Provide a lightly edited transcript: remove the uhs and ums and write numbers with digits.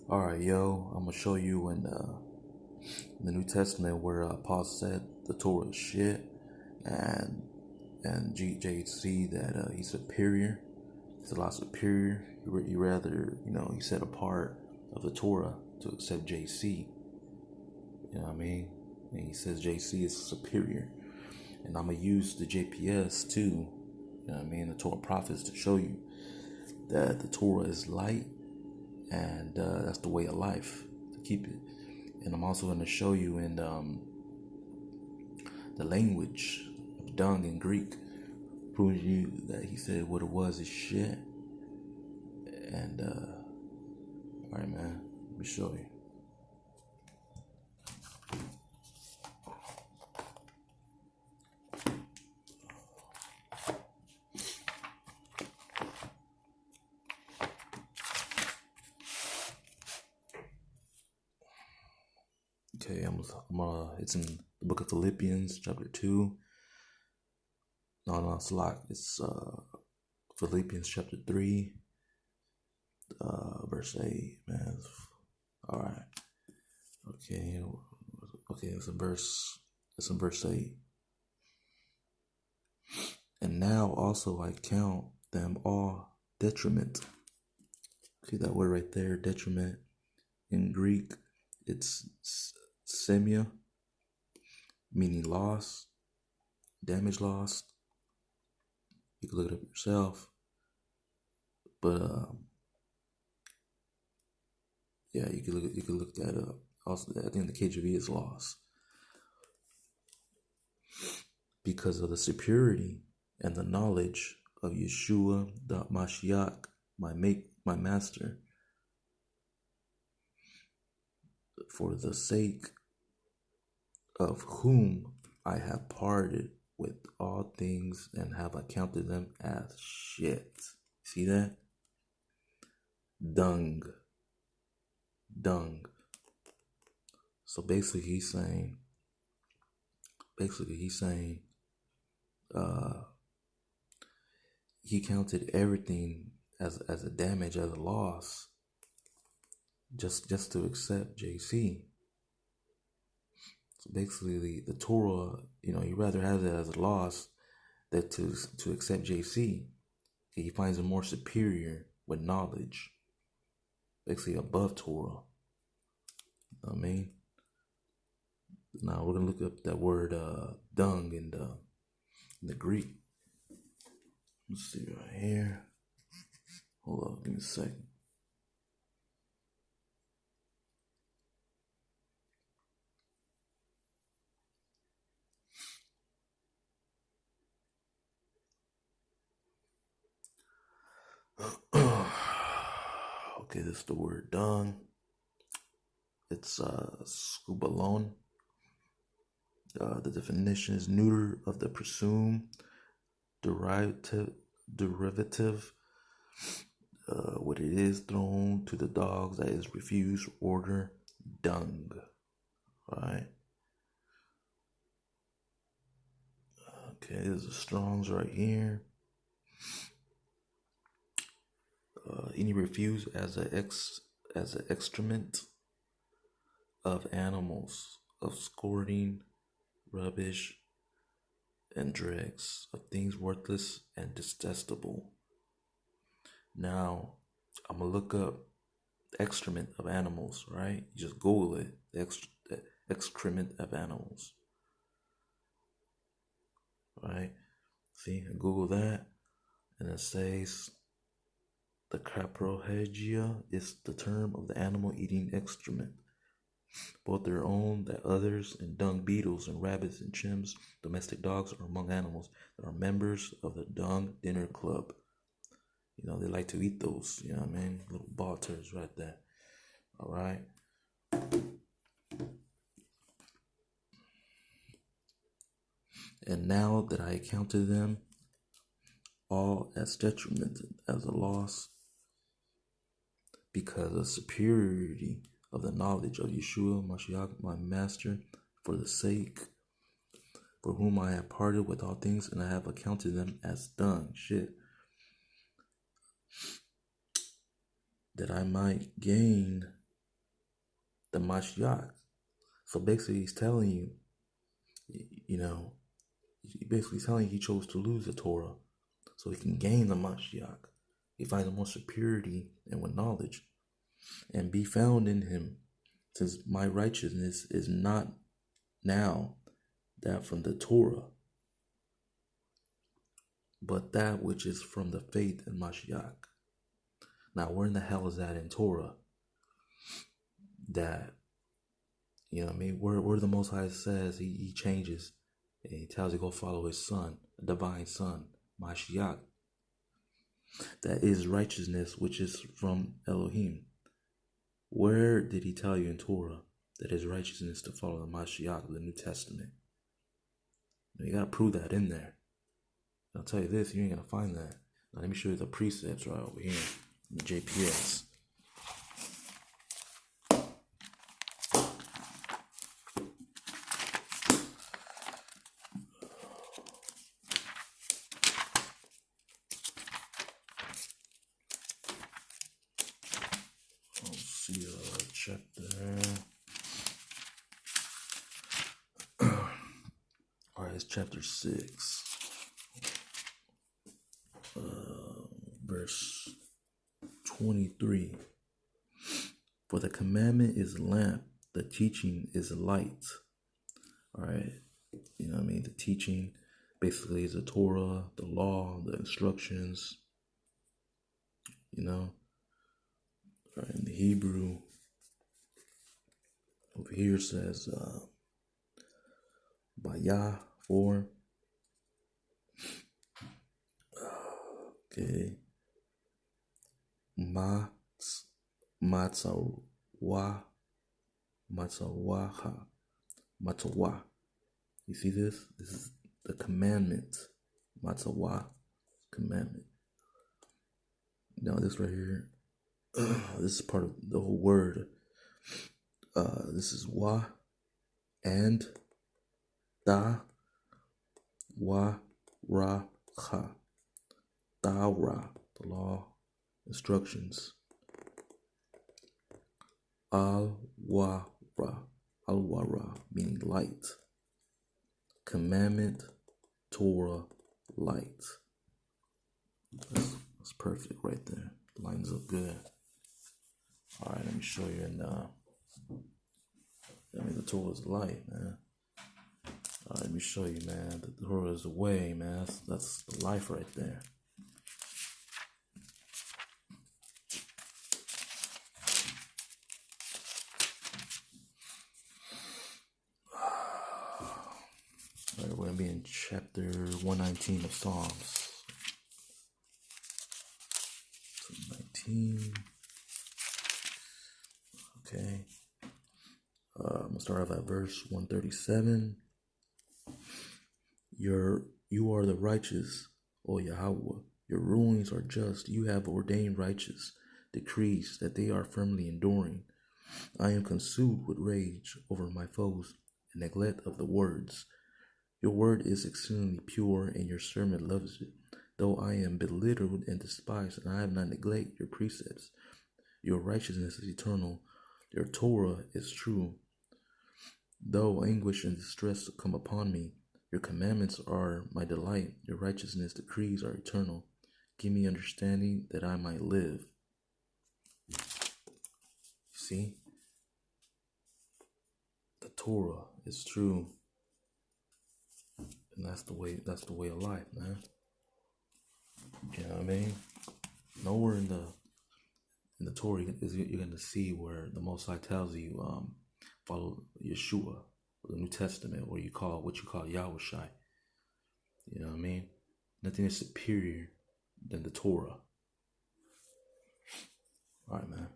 Alright, yo, I'm gonna show you in the New Testament where Paul said the Torah is shit, and JC that he's superior. He's a lot superior. He rather, he's set apart of the Torah to accept JC. You know what I mean? And he says JC is superior. And I'm gonna use the JPS too, you know what I mean, the Torah prophets, to show you that the Torah is light, and that's the way of life, to keep it. And I'm also going to show you in the language of dung in Greek, proving you that he said what it was is shit. And all right, man, let me show you. Okay, it's in the book of Philippians, chapter 2. No, it's like, it's Philippians chapter 3, verse 8, man. All right. Okay, it's in verse 8. And now also I count them all detriment. See that word right there, detriment. In Greek, it's semia, meaning loss, damage lost. You can look it up yourself. But yeah, you can look that up. Also, I think the KJV is loss. Because of the superiority and the knowledge of Yeshua the Mashiach, my master, for the sake of whom I have parted with all things and have accounted them as shit. See that? Dung. So basically he's saying he counted everything as a damage, as a loss, just to accept JC. So basically the Torah, he rather have it as a loss than to accept JC. He finds it more superior with knowledge, basically above Torah. You know what I mean? Now we're gonna look up that word dung in the Greek. Let's see right here. Hold on, give me a second. Okay, this is the word dung. It's scubalon. The definition is neuter of the presumed derivative. What it is thrown to the dogs, that is refused order, dung. Right. Okay, there's the Strong's right here. Any refuse as an excrement of animals, of scourging, rubbish, and dregs, of things worthless and detestable. Now, I'm gonna look up excrement of animals, right? You just Google it, the excrement of animals, right? See, Google that, and it says the caprohagia is the term of the animal eating excrement, both their own, that others, and dung beetles and rabbits and chimps, domestic dogs, are among animals that are members of the dung dinner club. They like to eat those, you know what I mean? Little ball turds right there. All right. And now that I counted them all as detriment, as a loss, because of superiority of the knowledge of Yeshua Mashiach, my master, for the sake for whom I have parted with all things, and I have accounted them as dung, shit, that I might gain the Mashiach. So basically, he's telling you, basically telling you he chose to lose the Torah so he can gain the Mashiach. He finds more superiority and with knowledge, and be found in him, since my righteousness is not now that from the Torah, but that which is from the faith in Mashiach. Now, where in the hell is that in Torah? That, where the Most High says he changes, and he tells you go follow his son, the divine son, Mashiach. That is righteousness, which is from Elohim. Where did he tell you in Torah that is righteousness to follow the Mashiach of the New Testament? You got to prove that in there. I'll tell you this, you ain't going to find that. Now, let me show you the precepts right over here in the JPS. Let's see, chapter. All right, it's chapter 6. Verse 23. For the commandment is lamp, the teaching is light. All right, the teaching basically is the Torah, the law, the instructions. All right, in the Hebrew, over here says, Bayah, 4. Okay. Matzawa. You see this? This is the commandment. Matzawa, commandment. Now this right here, this is part of the whole word. This is wa and da wa ra cha. Dawra, the law, instructions. Al-wara, meaning light. Commandment, Torah, light. That's perfect right there. Lines up good. All right, let me show you. The Torah is light, man. All right, let me show you, man. The Torah is the way, man. That's the life right there. We're going to be in chapter 119 of Psalms. 119. Okay. I'm going to start off at verse 137. You are the righteous, O Yahweh. Your rulings are just. You have ordained righteous decrees that they are firmly enduring. I am consumed with rage over my foes and neglect of the words. Your word is exceedingly pure, and your servant loves it. Though I am belittled and despised, and I have not neglected your precepts. Your righteousness is eternal. Your Torah is true. Though anguish and distress come upon me, your commandments are my delight. Your righteousness decrees are eternal. Give me understanding that I might live. See? The Torah is true. And that's the way of life, man. You know what I mean? Nowhere in the Torah you're going to see where the Most High tells you follow Yeshua, or the New Testament, or what you call Yahushai. You know what I mean? Nothing is superior than the Torah. All right, man.